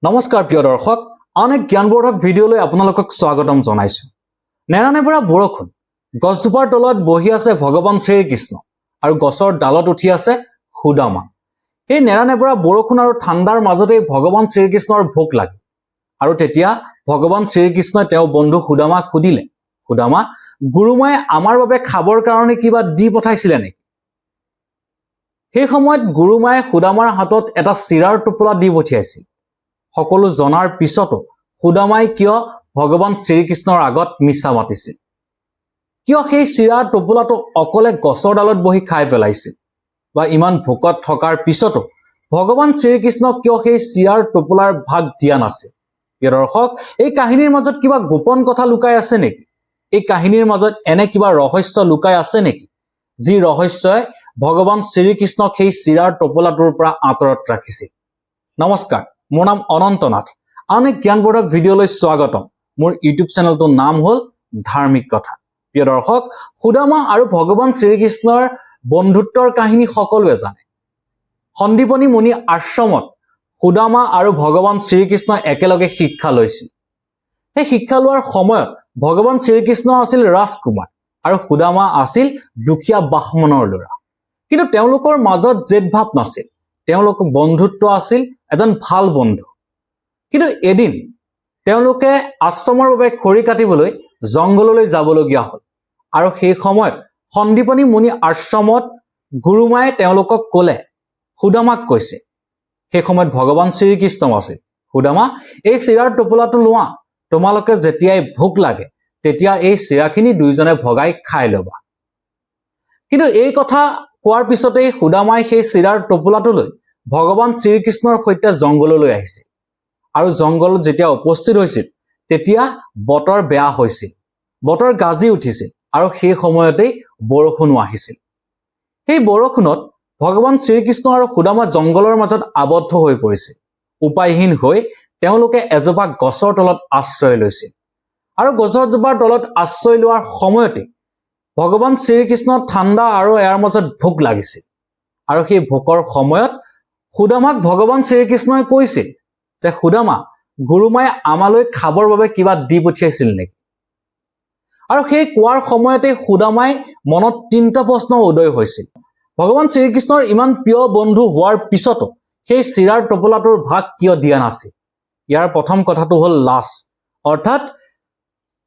নমস্কাৰ প্ৰিয় দৰ্শক, অনেক জ্ঞানবৰ্ধক ভিডিঅ'লৈ আপোনালোকক স্বাগতম জনাইছো। নেৰানেপেৰা বৰষুণ, গছজোপাৰ তলত বহি আছে ভগৱান শ্ৰীকৃষ্ণ আৰু গছৰ ডালত উঠি আছে সুদামা। এই নেৰানেপেৰা বৰষুণ আৰু ঠাণ্ডাৰ মাজতেই ভগৱান শ্ৰীকৃষ্ণৰ ভোক লাগে আৰু তেতিয়া ভগৱান শ্ৰীকৃষ্ণই তেওঁৰ বন্ধু সুদামাক সুধিলে, সুদামা, গুৰুমায়ে আমাৰ বাবে খাবৰ কাৰণে কিবা দি পঠাইছিলে নেকি? সেই সময়ত গুৰুমায়ে সুদামাৰ হাতত এটা চিৰাৰ টোপোলা দি পঠিয়াইছিল। সকলো জনাৰ পিছতো সুদামাই কিয় ভগৱান শ্ৰীকৃষ্ণৰ আগত মিছা মাতিছিল? কিয় সেই চিৰাৰ টোপোলাটো অকলে গছৰ ডালত বহি খাই পেলাইছিল? বা ইমান ভোকত থকাৰ পিছতো ভগৱান শ্ৰীকৃষ্ণক কিয় সেই চিৰাৰ টোপোলাৰ ভাগ দিয়া নাছিল? প্ৰিয় দৰ্শক, এই কাহিনীৰ মাজত কিবা গোপন কথা লুকাই আছে নেকি? এই কাহিনীৰ মাজত এনে কিবা ৰহস্য লুকাই আছে নেকি, যি ৰহস্যই ভগৱান শ্ৰীকৃষ্ণক সেই চিৰাৰ টোপোলাটোৰ পৰা আঁতৰত ৰাখিছিল? নমস্কাৰ, মোৰ নাম অনন্ত নাথ। অনেক জ্ঞানবৰ্ধক ভিডিঅ'লৈ স্বাগতম। মোৰ ইউটিউব চেনেলটোৰ নাম হ'ল ধাৰ্মিক কথা। প্ৰিয় দৰ্শক, সুদামা আৰু ভগৱান শ্ৰীকৃষ্ণৰ বন্ধুত্বৰ কাহিনী সকলোৱে জানে। সন্দীপনী মুনি আশ্ৰমত সুদামা আৰু ভগৱান শ্ৰীকৃষ্ণই একেলগে শিক্ষা লৈছিল। সেই শিক্ষা লোৱাৰ সময়ত ভগৱান শ্ৰীকৃষ্ণ আছিল ৰাজকুমাৰ আৰু সুদামা আছিল দুখীয়া ব্ৰাহ্মণৰ ল'ৰা। কিন্তু তেওঁলোকৰ মাজত জেদভাৱ নাছিল, তেওঁলোকৰ বন্ধুত্ব আছিল এজন ভাল বন্ধু। কিন্তু এদিন তেওঁলোকে আশ্ৰমৰ বাবে খৰি কাটিবলৈ জংঘললৈ যাবলগীয়া হ'ল আৰু সেই সময়ত সন্দীপনী মুনি আশ্ৰমত গুৰুমায়ে তেওঁলোকক ক'লে, সুদামাক কৈছে, সেই সময়ত ভগৱান শ্ৰীকৃষ্ণ আছিল, সুদামা, এই চিৰাৰ টোপোলাটো লোৱা, তোমালোকে যেতিয়াই ভোক লাগে তেতিয়া এই চিৰাখিনি দুইজনে ভগাই খাই ল'বা। কিন্তু এই কথা কোৱাৰ পিছতেই সুদামাই সেই চিৰাৰ টোপোলাটো লৈ ভগৱান শ্ৰীকৃষ্ণৰ সৈতে জংঘললৈ আহিছিল আৰু জংঘলত যেতিয়া উপস্থিত হৈছিল তেতিয়া বতৰ বেয়া হৈছিল, বতৰ গাজি উঠিছিল আৰু সেই সময়তেই বৰষুণো আহিছিল। সেই বৰষুণত ভগৱান শ্ৰীকৃষ্ণ আৰু সুদামা জংঘলৰ মাজত আবদ্ধ হৈ পৰিছিল। উপায়হীন হৈ তেওঁলোকে এজোপা গছৰ তলত আশ্ৰয় লৈছিল আৰু গছজোপাৰ তলত আশ্ৰয় লোৱাৰ সময়তে ভগৱান শ্ৰীকৃষ্ণৰ ঠাণ্ডা আৰু ইয়াৰ মাজত ভোক লাগিছিল আৰু সেই ভোকৰ সময়ত সুদামাক ভগৱান শ্ৰীকৃষ্ণই কৈছিল যে, সুদামা, গুৰুমায়ে আমালৈ খাবৰ বাবে কিবা দি পঠিয়াইছিল নেকি? আৰু সেই কোৱাৰ সময়তে সুদামাই মনত তিনিটা প্ৰশ্ন উদয় হৈছিল। ভগৱান শ্ৰীকৃষ্ণৰ ইমান প্ৰিয় বন্ধু হোৱাৰ পিছতো সেই চিৰাৰ টোপোলাটোৰ ভাগ কিয় দিয়া নাছিল? ইয়াৰ প্ৰথম কথাটো হ'ল লাজ। অৰ্থাৎ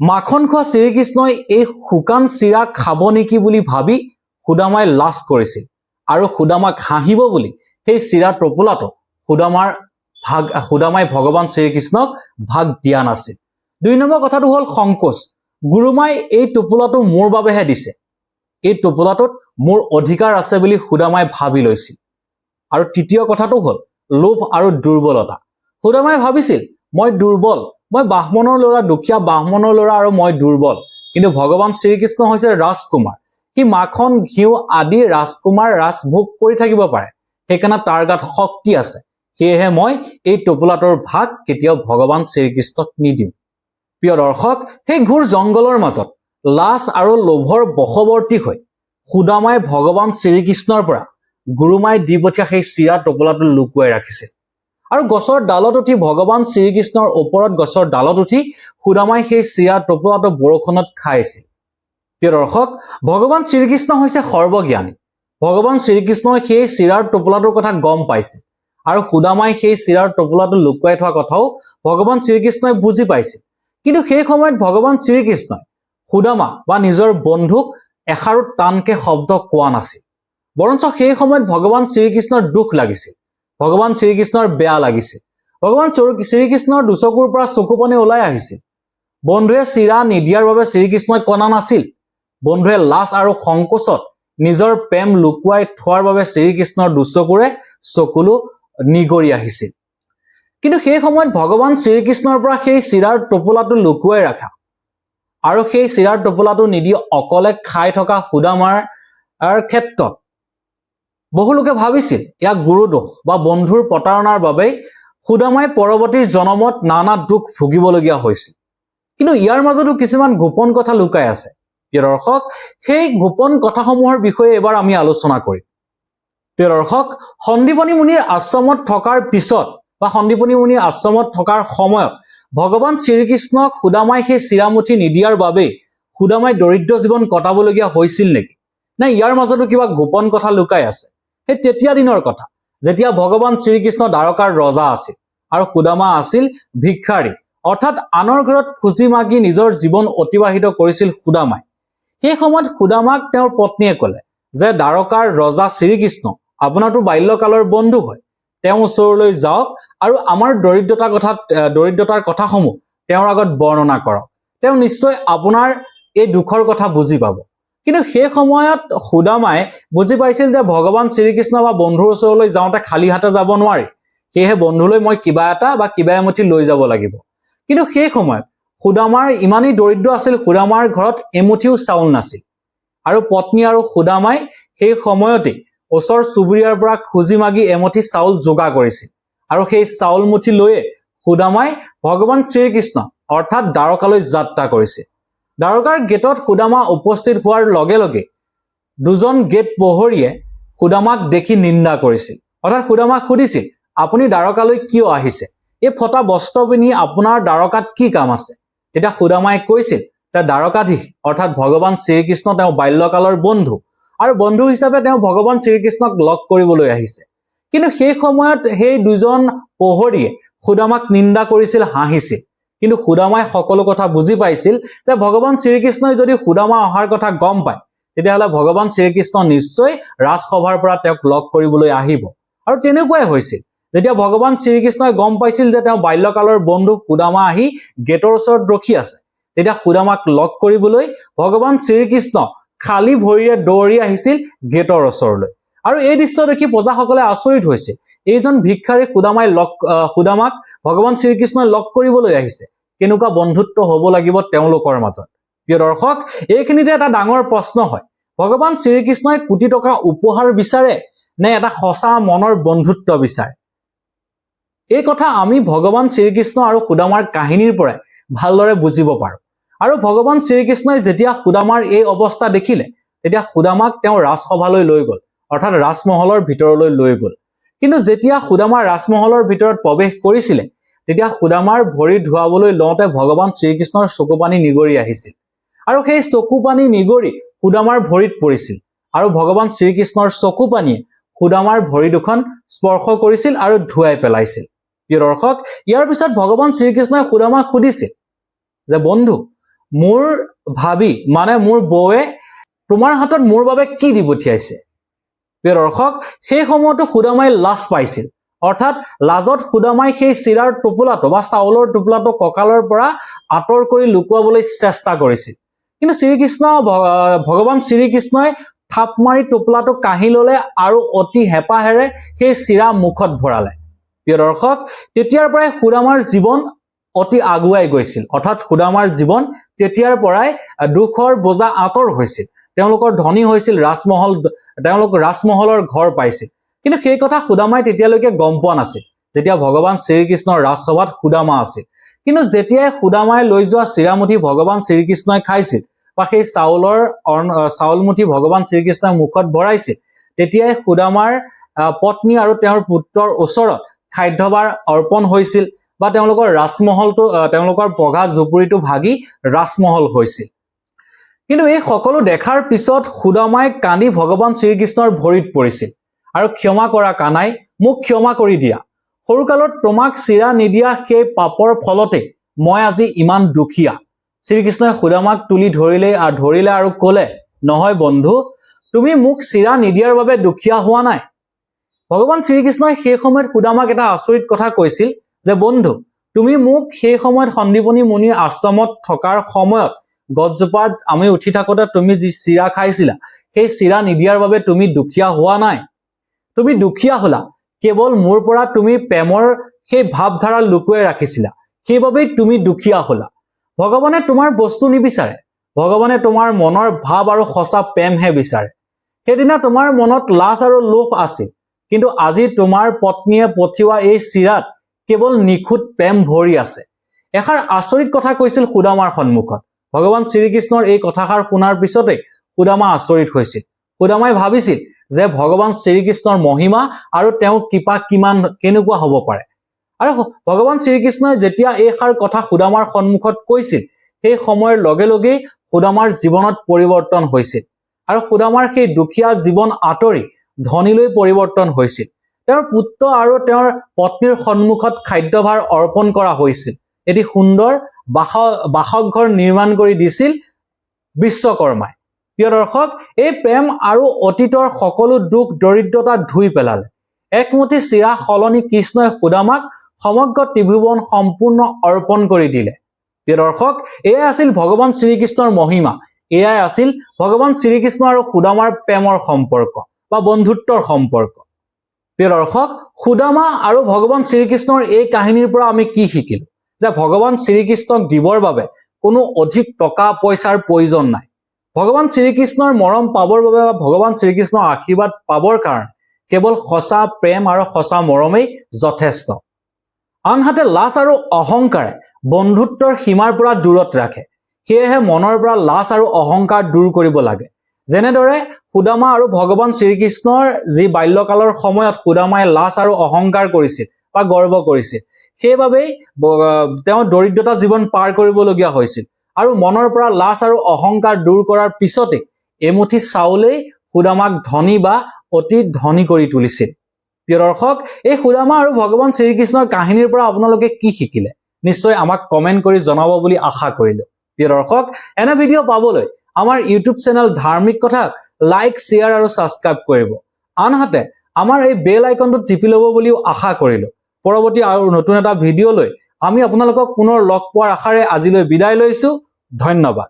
মাখন খোৱা শ্ৰীকৃষ্ণই এই শুকান চিৰা খাব নেকি বুলি ভাবি সুদামাই লাজ কৰিছিল আৰু সুদামাক হাঁহিব বুলি সেই চিৰা টোপোলাটো সুদামাই ভগৱান শ্ৰীকৃষ্ণক ভাগ দিয়া নাছিল। ২ নম্বৰ কথাটো হ'ল সংকোচ। গুৰুমাই এই টোপোলাটো মোৰ বাবেহে দিছে, এই টোপোলাটোত মোৰ অধিকাৰ আছে বুলি সুদামাই ভাবি লৈছিল। আৰু তৃতীয় কথাটো হ'ল লোভ আৰু দুৰ্বলতা। সুদামাই ভাবিছিল, মই দুৰ্বল, মই ব্ৰাহ্মণৰ ল'ৰা, দুখীয়া ব্ৰাহ্মণৰ ল'ৰা আৰু মই দুৰ্বল। কিন্তু ভগৱান শ্ৰীকৃষ্ণ হৈছে ৰাজকুমাৰ, সি মাখন ঘিউ আদি ৰাজকুমাৰ ৰাজভোগ কৰি থাকিব পাৰে, সেইকাৰণে তাৰ গাত শক্তি আছে, সেয়েহে মই এই টোপোলাটোৰ ভাগ কেতিয়াও ভগৱান শ্ৰীকৃষ্ণক নিদিওঁ। প্ৰিয় দৰ্শক, সেই ঘোৰ জংঘলৰ মাজত লাজ আৰু লোভৰ বশৱৰ্তী হৈ সুদামাই ভগৱান শ্ৰীকৃষ্ণৰ পৰা গুৰুমাই দি পঠিয়া সেই চিৰা টোপোলাটো লুকুৱাই ৰাখিছিল আৰু গছৰ ডালত উঠি ভগৱান শ্ৰীকৃষ্ণৰ ওপৰত গছৰ ডালত উঠি সুদামাই সেই চিৰা টোপোলাটো বৰষুণত খাইছিল। প্ৰিয় দৰ্শক, ভগৱান শ্ৰীকৃষ্ণ হৈছে সৰ্বজ্ঞানী। ভগৱান শ্ৰীকৃষ্ণই সেই চিৰাৰ টোপোলাটোৰ কথা গম পাইছিল আৰু সুদামাই সেই চিৰাৰ টোপোলাটো লুকুৱাই থোৱা কথাও ভগৱান শ্ৰীকৃষ্ণই বুজি পাইছিল। কিন্তু সেই সময়ত ভগৱান শ্ৰীকৃষ্ণই সুদামা বা নিজৰ বন্ধুক এষাৰো টানকে শব্দ কোৱা নাছিল। বৰঞ্চ সেই সময়ত ভগৱান শ্ৰীকৃষ্ণৰ দুখ লাগিছিল, ভগৱান শ্ৰীকৃষ্ণৰ বেয়া লাগিছিল। ভগৱান শ্ৰীকৃষ্ণৰ দুচকুৰ পৰা চকুপানী ওলাই আহিছিল। বন্ধুৱে চিৰা নিদিয়াৰ বাবে শ্ৰীকৃষ্ণই কনা নাছিল, বন্ধুৱে লাজ আৰু সংকোচত নিজৰ প্ৰেম লুকুৱাই থোৱাৰ বাবে শ্ৰীকৃষ্ণৰ দুচকুৰে চকুলো নিগৰি আহিছিল। কিন্তু সেই সময়ত ভগৱান শ্ৰীকৃষ্ণৰ পৰা সেই চিৰাৰ টোপোলাটো লুকুৱাই ৰাখা আৰু সেই চিৰাৰ টোপোলাটো নিদি অকলে খাই থকা সুদামাৰ ক্ষেত্ৰত বহুলোকে ভাবিছিল ইয়াক গুৰুদোষ বা বন্ধুৰ প্ৰতাৰণাৰ বাবেই সুদামাই পৰৱৰ্তী জনমত নানা দুখ ভুগিবলগীয়া হৈছিল। কিন্তু ইয়াৰ মাজতো কিছুমান গোপন কথা লুকাই আছে। প্ৰিয় দৰ্শক, সেই গোপন কথাসমূহৰ বিষয়ে এবাৰ আমি আলোচনা কৰিম। প্ৰিয় দৰ্শক, সন্দীপনী মুনিৰ আশ্ৰমত থকাৰ পিছত বা সন্দীপনী মুনিৰ আশ্ৰমত থকাৰ সময়ত ভগৱান শ্ৰীকৃষ্ণক সুদামাই সেই চিৰামুঠি নিদিয়াৰ বাবে সুদামাই দৰিদ্ৰ জীৱন কটাবলগীয়া হৈছিল নেকি? না ইয়াৰ মাজতো কিবা গোপন কথা লুকাই আছে? সেই তেতিয়া দিনৰ কথা যেতিয়া ভগৱান শ্ৰীকৃষ্ণ দ্বাৰকাৰ ৰজা আছিল আৰু সুদামা আছিল ভিক্ষাৰী, অৰ্থাৎ আনৰ ঘৰত খুজি মাগি নিজৰ জীৱন অতিবাহিত কৰিছিল সুদামাই। সেই সময়ত সুদামাক তেওঁৰ পত্নীয়ে ক'লে যে দ্বাৰকাৰ ৰজা শ্ৰীকৃষ্ণ আপোনাৰতো বাল্যকালৰ বন্ধু হয়, তেওঁৰ ওচৰলৈ যাওক আৰু আমাৰ দৰিদ্ৰতাৰ কথাসমূহ তেওঁৰ আগত বৰ্ণনা কৰক, তেওঁ নিশ্চয় আপোনাৰ এই দুখৰ কথা বুজি পাব। কিন্তু সেই সময়ত সুদামাই বুজি পাইছিল যে ভগৱান শ্ৰীকৃষ্ণ বা বন্ধুৰ ওচৰলৈ যাওঁতে খালী হাতে যাব নোৱাৰি, সেয়েহে বন্ধুলৈ মই কিবা এটা বা কিবা এমুঠি লৈ যাব লাগিব। কিন্তু সেই সময়ত সুদামাৰ ইমানেই দৰিদ্ৰ আছিল, সুদামাৰ ঘৰত এমুঠিও চাউল নাছিল আৰু পত্নী আৰু সুদামাই সেই সময়তে ওচৰ চুবুৰীয়াৰ পৰা খুজি মাগি এমুঠি চাউল যোগাৰ কৰিছিল আৰু সেই চাউল মুঠি লৈয়ে সুদামাই ভগৱান শ্ৰীকৃষ্ণ অৰ্থাৎ দ্বাৰকালৈ যাত্ৰা কৰিছিল। দ্বাৰকাৰ গেটত সুদামা উপস্থিত হোৱাৰ লগে লগে দুজন গেট প্ৰহৰীয়ে সুদামাক দেখি নিন্দা কৰিছিল, অৰ্থাৎ সুদামাক সুধিছিল আপুনি দ্বাৰকালৈ কিয় আহিছে, এই ফটা বস্ত্ৰ পিন্ধি আপোনাৰ দ্বাৰকাত কি কাম আছে? তেতিয়া সুদামাই কৈছিল যে দ্বাৰকাধীশ অৰ্থাৎ ভগৱান শ্ৰীকৃষ্ণ তেওঁ বাল্যকালৰ বন্ধু আৰু বন্ধু হিচাপে তেওঁ ভগৱান শ্ৰীকৃষ্ণক লগ কৰিবলৈ আহিছে। কিন্তু সেই সময়ত সেই দুজন প্ৰহৰীয়ে সুদামাক নিন্দা কৰিছিল, হাঁহিছিল। কিন্তু সুদামাই সকলো কথা বুজি পাইছিল যে ভগৱান শ্ৰীকৃষ্ণই যদি সুদামা অহাৰ কথা গম পায় তেতিয়াহ'লে ভগৱান শ্ৰীকৃষ্ণ নিশ্চয় ৰাজসভাৰ পৰা তেওঁক লগ কৰিবলৈ আহিব। আৰু তেনেকুৱাই হৈছিল। যেতিয়া ভগৱান শ্ৰীকৃষ্ণই গম পাইছিল যে তেওঁ বাল্যকালৰ বন্ধু সুদামা আহি গেটৰ ওচৰত ৰখি আছে, তেতিয়া সুদামাক লগ কৰিবলৈ ভগৱান শ্ৰীকৃষ্ণ খালী ভৰিৰে দৌৰি আহিছিল গেটৰ ওচৰলৈ। আৰু এই দৃশ্য দেখি প্ৰজাসকলে আচৰিত হৈছিল, এইজন ভিক্ষাৰী সুদামাক ভগৱান শ্ৰীকৃষ্ণই লগ কৰিবলৈ আহিছে, কেনেকুৱা বন্ধুত্ব হ'ব লাগিব তেওঁলোকৰ মাজত। প্ৰিয় দৰ্শক, এইখিনিতে এটা ডাঙৰ প্ৰশ্ন হয়, ভগৱান শ্ৰীকৃষ্ণই কোটি টকা উপহাৰ বিচাৰে নে এটা সঁচা মনৰ বন্ধুত্ব বিচাৰে? এই কথা আমি ভগৱান শ্ৰীকৃষ্ণ আৰু সুদামাৰ কাহিনীৰ পৰাই ভালদৰে বুজিব পাৰোঁ। আৰু ভগৱান শ্ৰীকৃষ্ণই যেতিয়া সুদামাৰ এই অৱস্থা দেখিলে তেতিয়া সুদামাক তেওঁ ৰাজসভালৈ লৈ গ'ল, অৰ্থাৎ ৰাজমহলৰ ভিতৰলৈ লৈ গ'ল। কিন্তু যেতিয়া সুদামা ৰাজমহলৰ ভিতৰত প্ৰৱেশ কৰিছিলে তেতিয়া সুদামাৰ ভৰি ধুৱাবলৈ লওঁতে ভগৱান শ্ৰীকৃষ্ণৰ চকুপানী নিগৰি আহিছিল আৰু সেই চকুপানী নিগৰি সুদামাৰ ভৰিত পৰিছিল আৰু ভগৱান শ্ৰীকৃষ্ণৰ চকুপানীয়ে সুদামাৰ ভৰি দুখন স্পৰ্শ কৰিছিল আৰু ধুৱাই পেলাইছিল। প্ৰিয় দৰ্শক, ইয়াৰ পিছত ভগৱান শ্ৰীকৃষ্ণই সুদামাক সুধিছিল যে বন্ধু, মোৰ ভাবি মানে মোৰ বৌৱে তোমাৰ হাতত মোৰ বাবে কি দি পঠিয়াইছে? প্ৰিয় দৰ্শক, সেই সময়তো সুদামাই লাজ পাইছিল, অৰ্থাৎ লাজত সুদামাই সেই চিৰাৰ টোপোলাটো বা চাউলৰ টোপোলাটো কঁকালৰ পৰা আঁতৰ কৰি লুকুৱাবলৈ চেষ্টা কৰিছিল। কিন্তু ভগৱান শ্ৰীকৃষ্ণই থাপ মাৰি টোপোলাটো কাঢ়ি ল'লে আৰু অতি হেঁপাহেৰে সেই চিৰা মুখত ভৰালে। প্ৰিয় দৰ্শক, তেতিয়াৰ পৰাই সুদামাৰ জীৱন অতি আগুৱাই গৈছিল, অৰ্থাৎ সুদামাৰ জীৱন তেতিয়াৰ পৰাই দুখৰ বোজা আঁতৰ হৈছিল, তেওঁলোকৰ ধনী হৈছিল, তেওঁলোক ৰাজমহলৰ ঘৰ পাইছিল। কিন্তু সেই কথা সুদামাই তেতিয়ালৈকে গম পোৱা নাছিল যেতিয়া ভগৱান শ্ৰীকৃষ্ণৰ ৰাজসভাত সুদামা আছিল। কিন্তু যেতিয়াই সুদামাই লৈ যোৱা চিৰামুঠি ভগৱান শ্ৰীকৃষ্ণই খাইছিল বা সেই চাউলমুঠি ভগৱান শ্ৰীকৃষ্ণই মুখত ভৰাইছিল, তেতিয়াই সুদামাৰ পত্নী আৰু তেওঁৰ পুত্ৰৰ ওচৰত খাদ্যভাৰ অৰ্পণ হৈছিল বা তেওঁলোকৰ পঘা জুপুৰিটো ভাগি ৰাজমহল হৈছিল। কিন্তু এই সকলো দেখাৰ পিছত সুদামাই কান্দি ভগৱান শ্ৰীকৃষ্ণৰ ভৰিত পৰিছিল আৰু ক্ষমা কৰা কানাই, মোক ক্ষমা কৰি দিয়া, সৰুকালত তোমাক চিৰা নিদিয়া সেই পাপৰ ফলতে মই আজি ইমান দুখীয়া। শ্ৰীকৃষ্ণই সুদামাক তুলি ধৰিলে আৰু ক'লে, নহয় বন্ধু, তুমি মোক চিৰা নিদিয়াৰ বাবে দুখীয়া হোৱা নাই। ভগৱান শ্ৰীকৃষ্ণই সেই সময়ত সুদামাক এটা আচৰিত কথা কৈছিল যে বন্ধু, তুমি মোক সেই সময়ত সন্দীপনী মুনিৰ আশ্ৰমত থকাৰ সময়ত গছজোপাত আমি উঠি থাকোঁতে তুমি যি চিৰা খাইছিলা সেই চিৰা নিদিয়াৰ বাবে তুমি দুখীয়া হোৱা নাই। তুমি দুখীয়া হলা কেৱল মোৰ পৰা তুমি প্ৰেমৰ সেই ভাৱধাৰা লুকুৱাই ৰাখিছিলা, সেইবাবেই তুমি দুখীয়া হলা। ভগৱানে তোমাৰ বস্তু নিবিচাৰে, ভগৱানে তোমাৰ মনৰ ভাৱ আৰু সঁচা প্ৰেমহে বিচাৰে। সেইদিনা তোমাৰ মনত লাজ আৰু লোভ আছিল, কিন্তু আজি তোমাৰ পত্নীয়ে পঠিওৱা এই চিৰাত কেৱল নিখুঁত প্ৰেম ভৰি আছে। এষাৰ আচৰিত কথা কৈছিল সুদামাৰ সন্মুখত। ভগৱান শ্ৰীকৃষ্ণৰ এই কথাষাৰ শুনাৰ পিছতে সুদামা আচৰিত হৈছিল। সুদামাই ভাবিছিল যে ভগৱান শ্ৰীকৃষ্ণৰ মহিমা আৰু তেওঁৰ কৃপা কেনেকুৱা হ'ব পাৰে। আৰু ভগৱান শ্ৰীকৃষ্ণই যেতিয়া এইষাৰ কথা সুদামাৰ সন্মুখত কৈছিল সেই সময়ৰ লগে লগেই সুদামাৰ জীৱনত পৰিৱৰ্তন হৈছিল আৰু সুদামাৰ সেই দুখীয়া জীৱন আঁতৰি ধনীলৈ পৰিৱৰ্তন হৈছিল তেওঁৰ পুত্ৰ আৰু তেওঁৰ পত্নীৰ সন্মুখত খাদ্যভাৰ অৰ্পণ কৰা হৈছিল এটি সুন্দৰ বাসঘৰ নিৰ্মাণ কৰি দিছিল বিশ্বকৰ্মাই প্ৰিয় দৰ্শক এই প্ৰেম আৰু অতীতৰ সকলো দুখ দৰিদ্ৰতা ধুই পেলালে একমুঠি চিৰা সলনি কৃষ্ণই সুদামাক সমগ্ৰ ত্ৰিভুৱন সম্পূৰ্ণ অৰ্পণ কৰি দিলে প্ৰিয় দৰ্শক এয়াই আছিল ভগৱান শ্ৰীকৃষ্ণৰ মহিমা এয়াই আছিল ভগৱান শ্ৰীকৃষ্ণ আৰু সুদামাৰ প্ৰেমৰ সম্পৰ্ক বা বন্ধুত্বৰ সম্পৰ্ক প্ৰিয় দৰ্শক সুদামা আৰু ভগৱান শ্ৰীকৃষ্ণৰ এই কাহিনীৰ পৰা আমি কি শিকিলো যে ভগৱান শ্ৰীকৃষ্ণক দিবৰ বাবে কোনো অধিক টকা পইচাৰ প্ৰয়োজন নাই ভগৱান শ্ৰীকৃষ্ণৰ মৰম পাবৰ বাবে বা ভগৱান শ্ৰীকৃষ্ণৰ আশীৰ্বাদ পাবৰ কাৰণে কেৱল সঁচা প্ৰেম আৰু সঁচা মৰমেই যথেষ্ট আনহাতে লাজ আৰু অহংকাৰে বন্ধুত্বৰ সীমাৰ পৰা দূৰত ৰাখে সেয়েহে মনৰ পৰা লাজ আৰু অহংকাৰ দূৰ কৰিব লাগে যেনেদৰে সুদামা আৰু ভগৱান শ্ৰীকৃষ্ণৰ যি বাল্যকালৰ সময়ত সুদামাই লাজ আৰু অহংকাৰ কৰিছিল বা গৰ্ব কৰিছিল সেইবাবেই তেওঁ দৰিদ্ৰতা জীৱন পাৰ কৰিবলগীয়া হৈছিল আৰু মনৰ পৰা লাজ আৰু অহংকাৰ দূৰ কৰাৰ পিছতে এমুঠি চাউলেই সুদামাক ধনী বা অতি ধনী কৰি তুলিছিল প্ৰিয় দৰ্শক এই সুদামা আৰু ভগৱান শ্ৰীকৃষ্ণৰ কাহিনীৰ পৰা আপোনালোকে কি শিকিলে নিশ্চয় আমাক কমেন্ট কৰি জনাব বুলি আশা কৰিলো প্ৰিয় দৰ্শক এনে ভিডিঅ' পাবলৈ আমাৰ ইউটিউব চেনেল ধাৰ্মিক কথা লাইক শ্বেয়াৰ আৰু সাবস্ক্ৰাইব কৰিব আনহাতে আমাৰ এই বেল আইকনটো টিপি ল'ব বুলিও আশা কৰিলো পৰৱৰ্তী আৰু নতুন এটা ভিডিঅ' লৈ আমি আপোনালোকক পুনৰ লগ পোৱাৰ আশাৰে আজিলৈ বিদায় লৈছো ধন্যবাদ